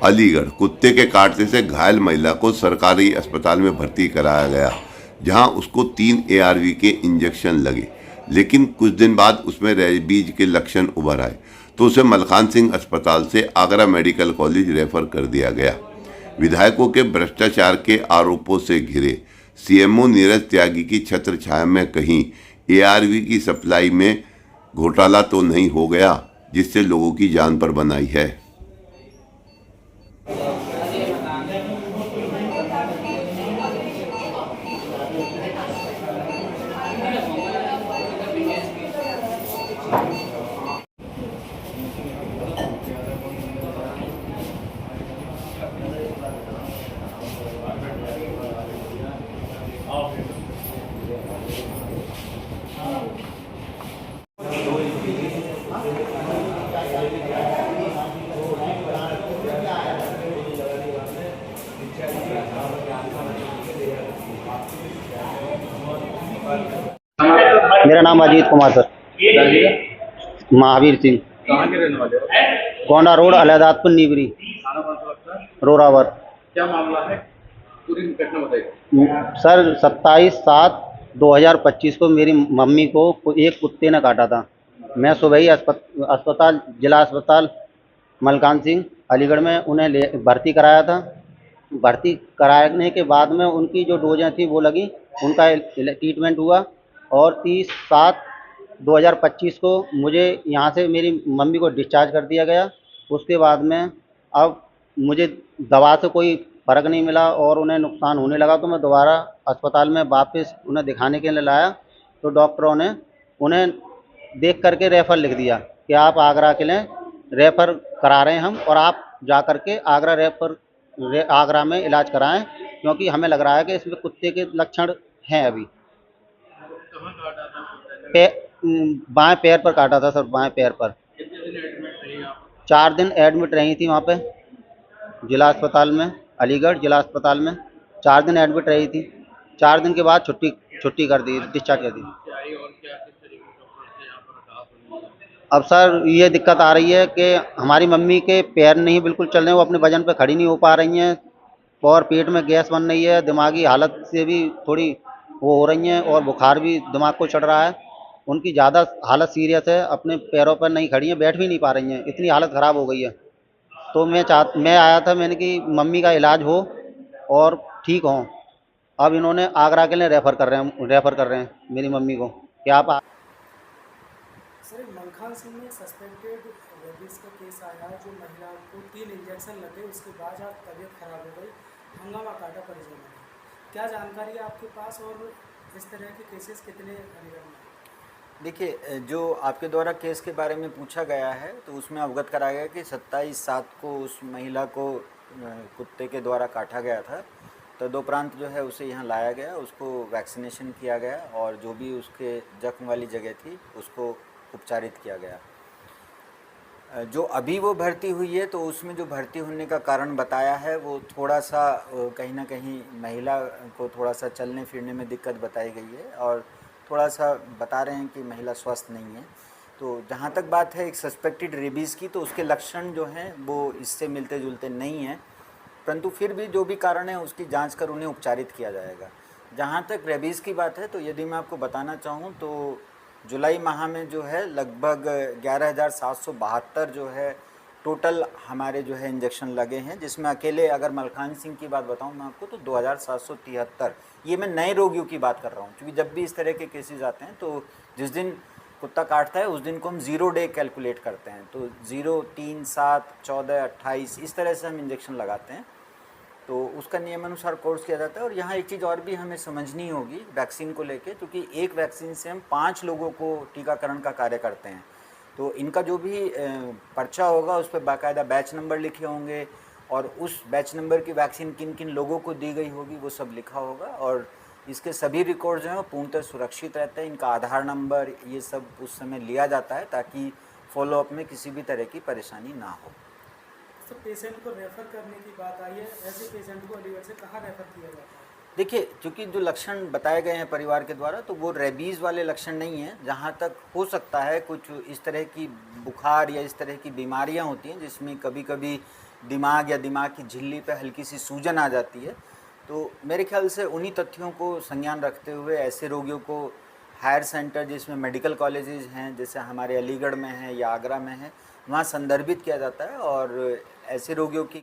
अलीगढ़, कुत्ते के काटने से घायल महिला को सरकारी अस्पताल में भर्ती कराया गया, जहां उसको 3 एआरवी के इंजेक्शन लगे, लेकिन कुछ दिन बाद उसमें रेबीज के लक्षण उभर आए तो उसे मलखान सिंह अस्पताल से आगरा मेडिकल कॉलेज रेफर कर दिया गया। विधायकों के भ्रष्टाचार के आरोपों से घिरे सीएमओ नीरज त्यागी की छत्र छाया में कहीं एआरवी की सप्लाई में घोटाला तो नहीं हो गया, जिससे लोगों की जान पर बनाई है। मेरा नाम अजीत कुमार सर। महावीर सिंह। कहाँ के रहने वाले हो? गोंडा रोड, अलहदादपुर, नीबरी, थाना कौन सा लगता है? रोरावर। क्या मामला है? पूरी घटना बताइए। सर 27/7/2025 को मेरी मम्मी को एक कुत्ते ने काटा था। मैं सुबह ही अस्पताल, जिला अस्पताल मलकान सिंह अलीगढ़ में उन्हें भर्ती कराया था। भर्ती कराने के बाद में उनकी जो डोजें थी वो लगी, उनका ट्रीटमेंट हुआ और 30/7/2025 को मुझे यहाँ से मेरी मम्मी को डिस्चार्ज कर दिया गया। उसके बाद में अब मुझे दवा से कोई फ़र्क नहीं मिला और उन्हें नुकसान होने लगा, तो मैं दोबारा अस्पताल में वापस उन्हें दिखाने के लिए लाया, तो डॉक्टरों ने उन्हें देख करके रेफ़र लिख दिया कि आप आगरा के लिए रेफ़र करा रहे हैं हम, और आप जा कर के आगरा में इलाज कराएं, क्योंकि हमें लग रहा है कि इसमें कुत्ते के लक्षण हैं अभी। कहाँ काटा था कुत्ते ने? बाएं पैर पर काटा था सर, बाएं पैर पर। कितने दिन एडमिट रही आप? 4 दिन एडमिट रही थी वहाँ पे जिला अस्पताल में, अलीगढ़ जिला अस्पताल में 4 दिन एडमिट रही थी। 4 दिन के बाद छुट्टी कर दी, डिस्चार्ज कर दी। से आई और क्या किस तरीके के डॉक्टर से यहाँ पर रखा आपने? अब सर ये दिक्कत आ रही है कि हमारी मम्मी के पैर नहीं बिल्कुल चल रहे हैं, वो अपने वजन पे खड़ी नहीं हो पा रही हैं, और पेट में गैस बन रही है, दिमागी हालत से भी थोड़ी वो हो रही हैं, और बुखार भी दिमाग को चढ़ रहा है। उनकी ज़्यादा हालत सीरियस है, अपने पैरों पर नहीं खड़ी हैं, बैठ भी नहीं पा रही हैं, इतनी हालत ख़राब हो गई है। तो मैं आया था, मैंने कि मम्मी का इलाज हो और ठीक हों। अब इन्होंने आगरा के लिए रेफ़र कर रहे हैं मेरी मम्मी को कि आप सर, मलखान सिंह में सस्पेक्टेड रेबीज का केस आया है, जो महिला को 3 इंजेक्शन लगे, उसके बाद आज तबीयत खराब हो गई, हंगामा काटा परिजनों ने। क्या जानकारी है आपके पास और इस तरह के केसेस कितने अलीगढ़ में? देखिए, जो आपके द्वारा केस के बारे में पूछा गया है तो उसमें अवगत कराया गया कि 27/7 को उस महिला को कुत्ते के द्वारा काटा गया था। तदुपरांत जो है उसे यहाँ लाया गया, उसको वैक्सीनेशन किया गया और जो भी उसके जख्म वाली जगह थी उसको उपचारित किया गया। जो अभी वो भर्ती हुई है तो उसमें जो भर्ती होने का कारण बताया है वो थोड़ा सा कहीं ना कहीं महिला को थोड़ा सा चलने फिरने में दिक्कत बताई गई है और थोड़ा सा बता रहे हैं कि महिला स्वस्थ नहीं है। तो जहाँ तक बात है एक सस्पेक्टेड रेबीज़ की, तो उसके लक्षण जो हैं वो इससे मिलते जुलते नहीं हैं, परंतु फिर भी जो भी कारण है उसकी जांच कर उन्हें उपचारित किया जाएगा। जहाँ तक रेबीज़ की बात है तो यदि मैं आपको बताना चाहूँ तो जुलाई माह में जो है लगभग 11,772 जो है टोटल हमारे जो है इंजेक्शन लगे हैं, जिसमें अकेले अगर मलखान सिंह की बात बताऊं मैं आपको तो 2,773। ये मैं नए रोगियों की बात कर रहा हूं, क्योंकि जब भी इस तरह के केसेस आते हैं तो जिस दिन कुत्ता काटता है उस दिन को हम 0 डे कैलकुलेट करते हैं, तो 0, 3, 7, 14, 28 इस तरह से हम इंजेक्शन लगाते हैं, तो उसका नियमानुसार कोर्स किया जाता है। और यहाँ एक चीज़ और भी हमें समझनी होगी वैक्सीन को लेके, क्योंकि एक वैक्सीन से हम 5 लोगों को टीकाकरण का कार्य करते हैं, तो इनका जो भी पर्चा होगा उस पर बाकायदा बैच नंबर लिखे होंगे और उस बैच नंबर की वैक्सीन किन किन लोगों को दी गई होगी वो सब लिखा होगा, और इसके सभी रिकॉर्ड जो हैं वो पूर्णतः सुरक्षित रहते हैं। इनका आधार नंबर ये सब उस समय लिया जाता है ताकि फॉलोअप में किसी भी तरह की परेशानी ना हो। तो पेशेंट को रेफ़र करने की बात आई है, ऐसे पेशेंट को अलीगढ़ से कहाँ रेफ़र किया जाता है? देखिए, चूँकि जो लक्षण बताए गए हैं परिवार के द्वारा तो वो रेबीज़ वाले लक्षण नहीं हैं। जहाँ तक हो सकता है कुछ इस तरह की बुखार या इस तरह की बीमारियाँ होती हैं जिसमें कभी-कभी दिमाग या दिमाग की झिल्ली पे हल्की सी सूजन आ जाती है। तो मेरे ख्याल से उन्हीं तथ्यों को संज्ञान रखते हुए ऐसे रोगियों को हायर सेंटर जिसमें मेडिकल कॉलेजेस हैं, जैसे हमारे अलीगढ़ में हैं या आगरा में हैं, वहाँ संदर्भित किया जाता है और ऐसे रोगियों की